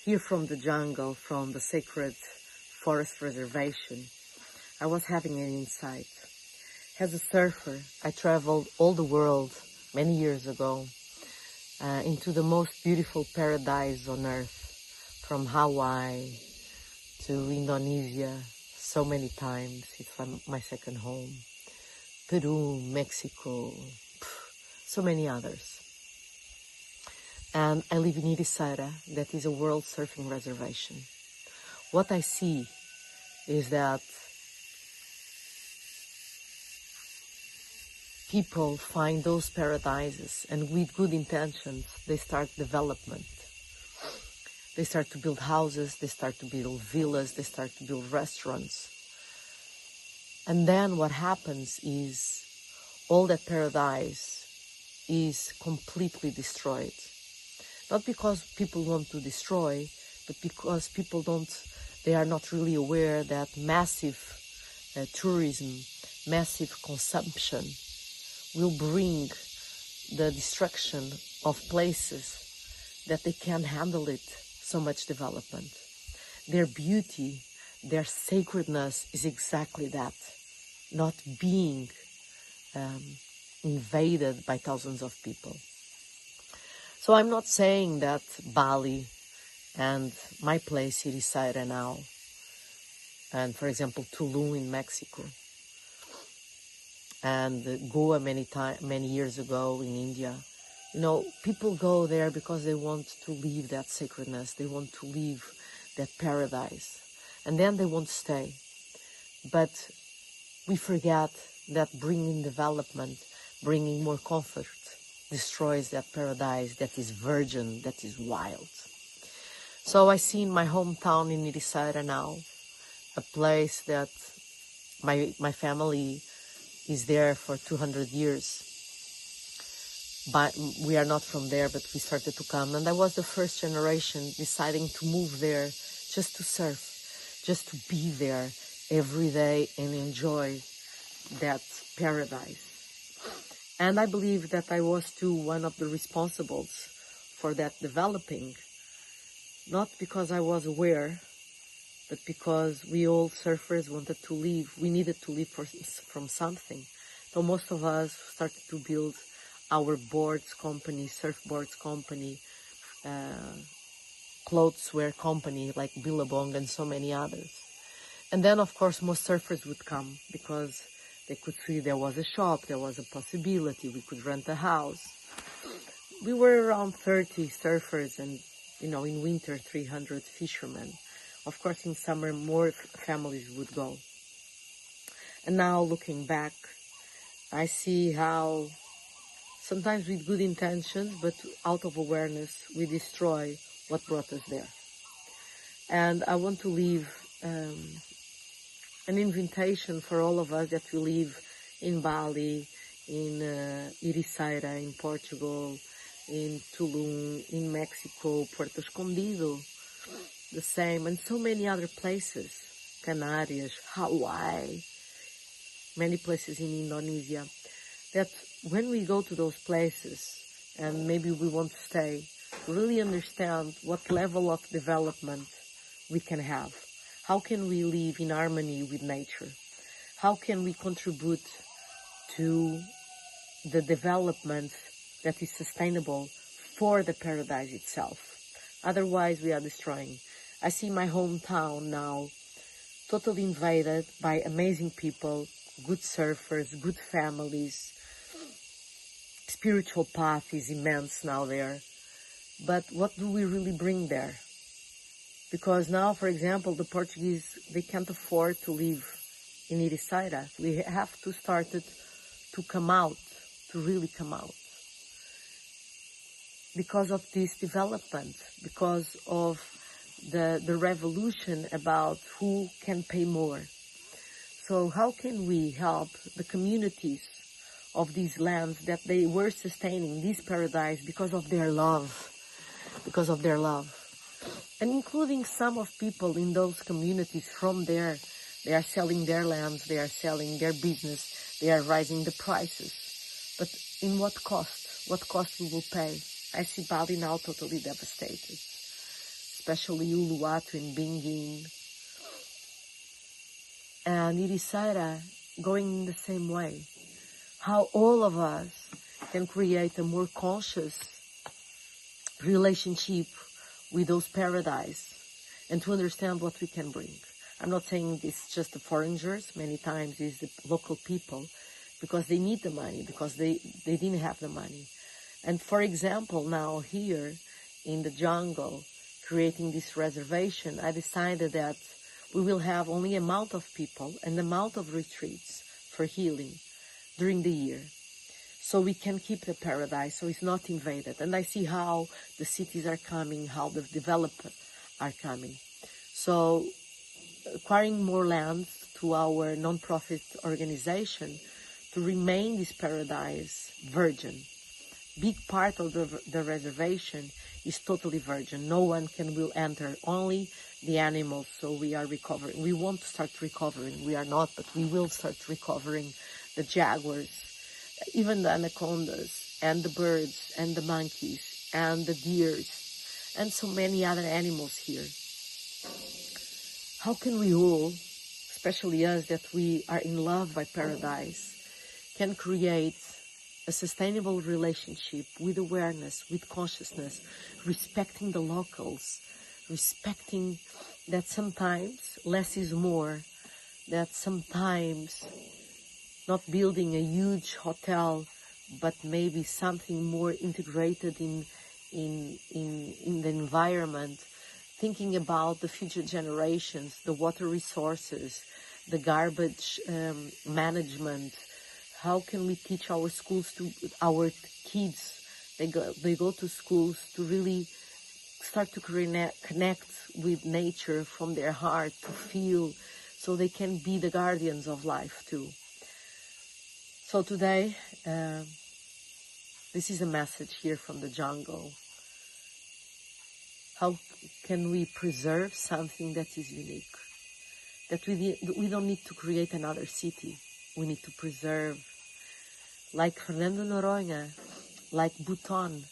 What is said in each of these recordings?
here from the jungle, from the sacred forest reservation, I was having an insight. As a surfer, I traveled all the world many years ago into the most beautiful paradise on earth, from Hawaii to Indonesia so many times. It's my second home. Peru, Mexico, so many others. And I live in Ericeira, that is a world surfing reservation. What I see is that people find those paradises, and with good intentions, they start development. They start to build houses, they start to build villas, they start to build restaurants. And then what happens is all that paradise is completely destroyed. Not because people want to destroy, but because they are not really aware that massive tourism, massive consumption will bring the destruction of places that they can't handle it, so much development. Their beauty, their sacredness is exactly that, not being invaded by thousands of people. So I'm not saying that Bali and my place, Ericeira now, and for example, Tulum in Mexico, and Goa many years ago in India. People go there because they want to leave that sacredness, they want to leave that paradise, and then they want to stay. But we forget that bringing development, bringing more comfort, destroys that paradise that is virgin, that is wild. So I see in my hometown in Ericeira now, a place that my family is there for 200 years. But we are not from there, but we started to come. And I was the first generation deciding to move there just to surf, just to be there every day and enjoy that paradise. And I believe that I was too one of the responsibles for that developing, not because I was aware, but because we all surfers wanted to live. We needed to live from something. So most of us started to build our boards company, surfboards company, clotheswear company like Billabong and so many others. And then, of course, most surfers would come because they could see there was a shop, there was a possibility, we could rent a house. We were around 30 surfers and, in winter, 300 fishermen. Of course, in summer, more families would go. And now, looking back, I see how sometimes with good intentions, but out of awareness, we destroy what brought us there. And I want to leave an invitation for all of us that we live in Bali, in Ericeira, in Portugal, in Tulum, in Mexico, Puerto Escondido, the same, and so many other places, Canarias, Hawaii, many places in Indonesia, that when we go to those places, and maybe we want to stay, really understand what level of development we can have. How can we live in harmony with nature? How can we contribute to the development that is sustainable for the paradise itself? Otherwise, we are destroying. I see my hometown now totally invaded by amazing people, good surfers, good families. Spiritual path is immense now there. But what do we really bring there? Because now, for example, the Portuguese, they can't afford to live in Ericeira. We have to start it to come out, to really come out. Because of this development, because of the revolution about who can pay more. So how can we help the communities of these lands that they were sustaining this paradise because of their love, and including some of people in those communities from there. They are selling their lands, they are selling their business, they are raising the prices. But in what cost? What cost we will pay? I see Bali now totally devastated. especially Uluwatu and Bingin, and Irisara going in the same way. How all of us can create a more conscious relationship with those paradise and to understand what we can bring. I'm not saying it's just the foreigners, many times it's the local people, because they need the money, because they didn't have the money. And for example, now here in the jungle, creating this reservation, I decided that we will have only amount of people and amount of retreats for healing during the year. So we can keep the paradise, so it's not invaded. And I see how the cities are coming, how the developers are coming. So acquiring more land to our non-profit organization to remain this paradise virgin. Big part of the reservation is totally virgin. No one will enter, only the animals. So we are recovering. We want to start recovering. We are not, but we will start recovering the jaguars, even the anacondas, and the birds, and the monkeys, and the deers, and so many other animals here. How can we all, especially us that we are in love by paradise, can create a sustainable relationship with awareness, with consciousness, respecting the locals, respecting that sometimes less is more, that sometimes not building a huge hotel, but maybe something more integrated in the environment, thinking about the future generations, the water resources, the garbage management. How can we teach our schools to our kids? They go to schools to really start to connect with nature from their heart, to feel, so they can be the guardians of life too. So today, this is a message here from the jungle. How can we preserve something that is unique? That we don't need to create another city. We need to preserve. Like Fernando Noronha, like Bhutan,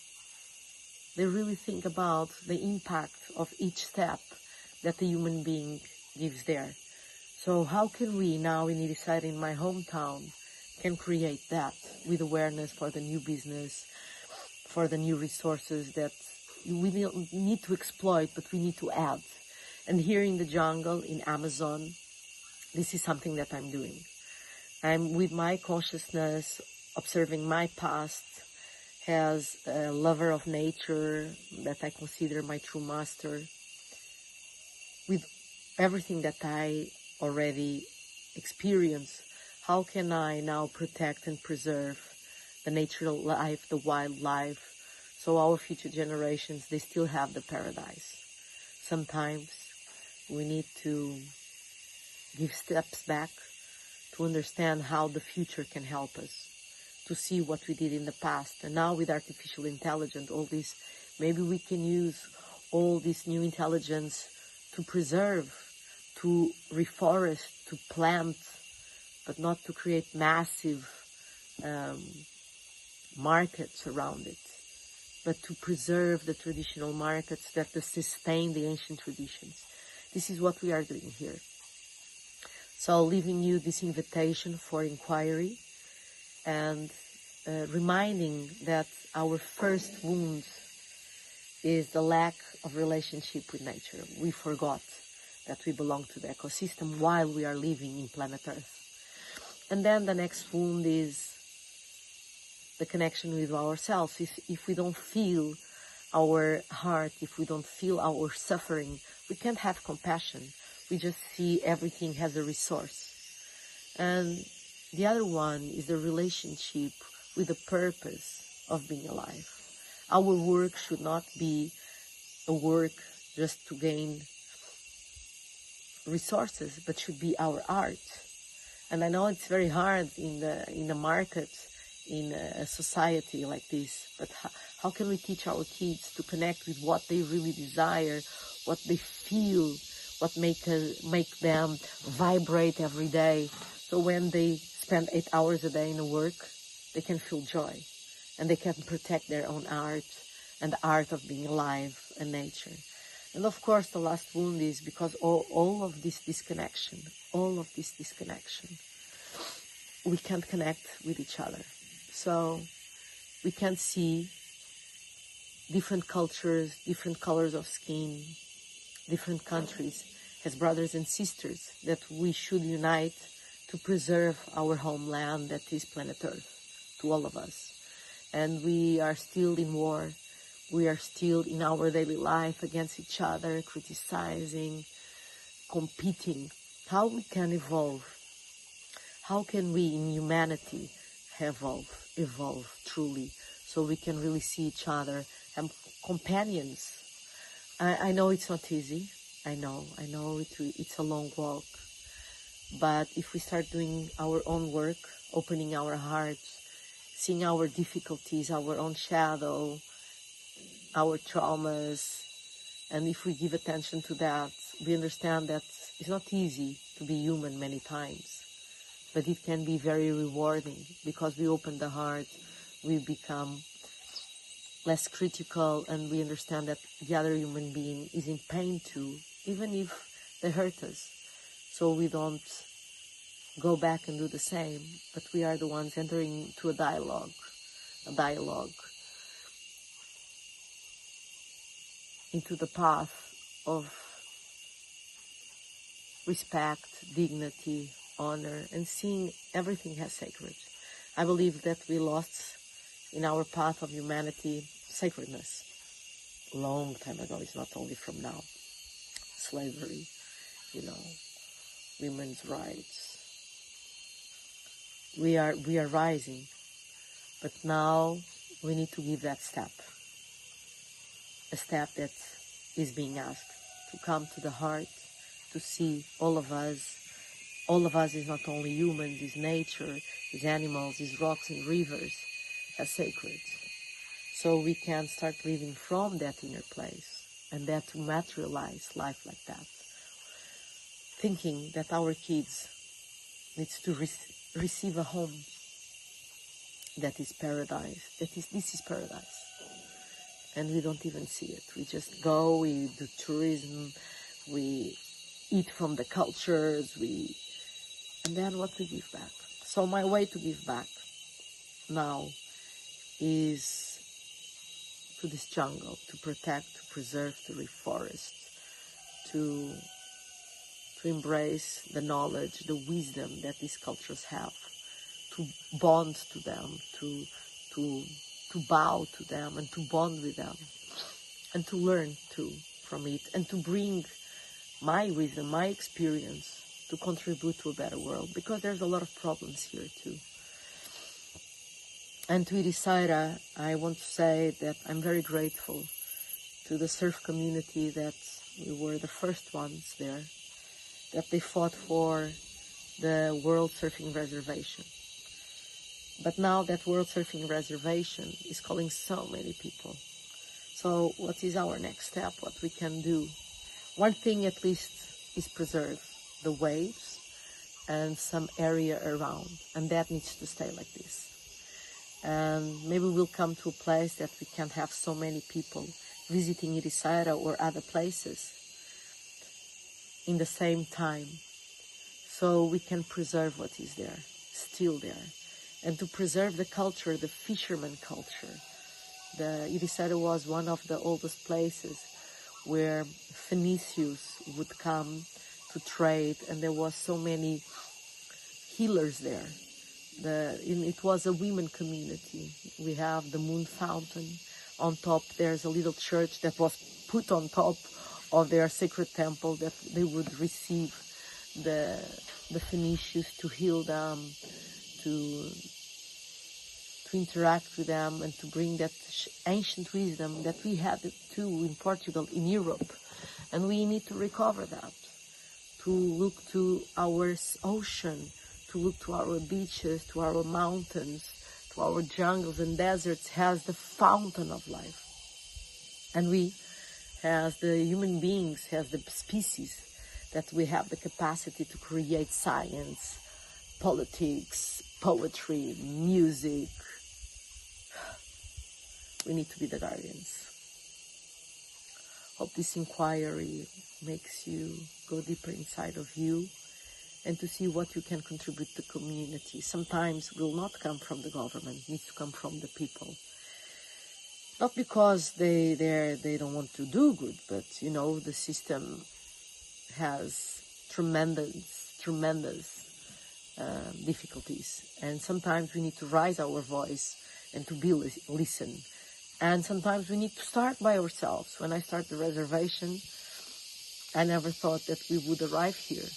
they really think about the impact of each step that the human being gives there. So how can we now in Irisara, in my hometown, can create that with awareness for the new business, for the new resources that we don't need to exploit, but we need to add. And here in the jungle, in Amazon, this is something that I'm doing. I'm with my consciousness, observing my past as a lover of nature that I consider my true master. With everything that I already experienced, how can I now protect and preserve the natural life, the wildlife, so our future generations, they still have the paradise? Sometimes we need to give steps back to understand how the future can help us, to see what we did in the past. And now with artificial intelligence, all this, maybe we can use all this new intelligence to preserve, to reforest, to plant, but not to create massive markets around it, but to preserve the traditional markets that sustain the ancient traditions. This is what we are doing here. So leaving you this invitation for inquiry and reminding that our first wound is the lack of relationship with nature. We forgot that we belong to the ecosystem while we are living in planet Earth. And then the next wound is the connection with ourselves. If we don't feel our heart, if we don't feel our suffering, we can't have compassion. We just see everything as a resource. And the other one is the relationship with the purpose of being alive. Our work should not be a work just to gain resources, but should be our art. And I know it's very hard in the market, in a society like this, but how can we teach our kids to connect with what they really desire, what they feel, what make them vibrate every day? So when they spend 8 hours a day in the work, they can feel joy, and they can protect their own art and the art of being alive and nature. And of course, the last wound is because all of this disconnection, we can't connect with each other. So we can't see different cultures, different colors of skin, different countries as brothers and sisters, that we should unite to preserve our homeland, that is planet Earth, to all of us. And we are still in war. We are still in our daily life against each other, criticizing, competing. How we can evolve? How can we in humanity evolve truly, so we can really see each other and companions? I know it's not easy. I know it's a long walk. But if we start doing our own work, opening our hearts, seeing our difficulties, our own shadow, our traumas, and if we give attention to that, we understand that it's not easy to be human many times, but it can be very rewarding, because we open the heart, we become less critical, and we understand that the other human being is in pain too, even if they hurt us. So we don't go back and do the same, but we are the ones entering to a dialogue into the path of respect, dignity, honor, and seeing everything as sacred. I believe that we lost in our path of humanity sacredness long time ago. It's not only from now. Slavery, women's rights. We are rising, but now we need to give that step. A step that is being asked, to come to the heart, to see all of us. All of us is not only humans, is nature, is animals, is rocks and rivers, as sacred. So we can start living from that inner place, and that to materialize life like that. Thinking that our kids needs to receive a home that is paradise. This is paradise. And we don't even see it. We just go, we do tourism, we eat from the cultures, and then what we give back. So my way to give back now is to this jungle, to protect, to preserve, to reforest, to embrace the knowledge, the wisdom that these cultures have, to bond to them, to bow to them, and to bond with them, and to learn too from it, and to bring my wisdom, my experience, to contribute to a better world, because there's a lot of problems here too. And to Irisaira, I want to say that I'm very grateful to the surf community, that we were the first ones there, that they fought for the World Surfing Reservation. But now that World Surfing Reservation is calling so many people. So what is our next step? What we can do? One thing at least is preserve the waves and some area around, and that needs to stay like this. And maybe we'll come to a place that we can't have so many people visiting Irisaira or other places in the same time, so we can preserve what is there, still there, and to preserve the culture, the fisherman culture. The Irisaira was one of the oldest places where Phoenicians would come to trade, and there was so many healers there. It was a women community. We have the moon fountain. On top there's a little church that was put on top of their sacred temple, that they would receive the Phoenicians to heal them, to interact with them, and to bring that ancient wisdom that we had too in Portugal, in Europe. And we need to recover that, to look to our ocean, to look to our beaches, to our mountains, to our jungles and deserts as the fountain of life. And we, as the human beings, as the species, that we have the capacity to create science, politics, poetry, music. We need to be the guardians Hope this inquiry makes you go deeper inside of you and to see what you can contribute to community. Sometimes will not come from the government, it needs to come from the people. Not because they don't want to do good, but you know, the system has tremendous difficulties, and sometimes we need to raise our voice and to be listen. And sometimes we need to start by ourselves. When I started the reservation, I never thought that we would arrive here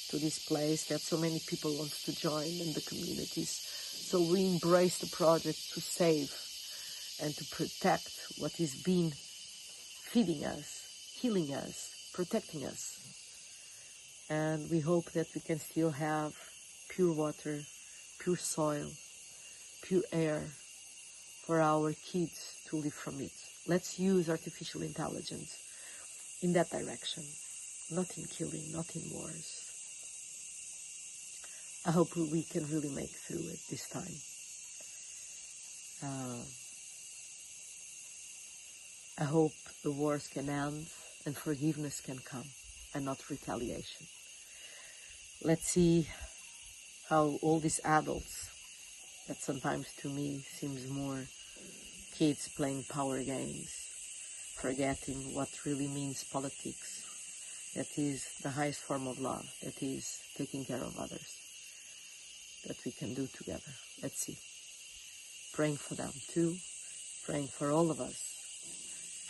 to this place that so many people want to join in the communities. So we embrace the project to save and to protect what is being feeding us, healing us, protecting us. And we hope that we can still have pure water, pure soil, pure air for our kids to live from it. Let's use artificial intelligence in that direction, not in killing, not in wars. I hope we can really make through it this time. I hope the wars can end and forgiveness can come and not retaliation. Let's see how all these adults, that sometimes to me seems more kids playing power games, forgetting what really means politics, that is the highest form of love, that is taking care of others, that we can do together. Let's see. Praying for them too, praying for all of us,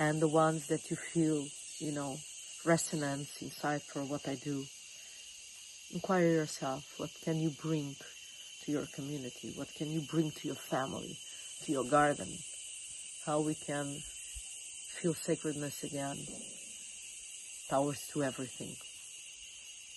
and the ones that you feel, you know, resonance inside for what I do. Inquire yourself, what can you bring to your community? What can you bring to your family, to your garden? How we can feel sacredness again, towers to everything.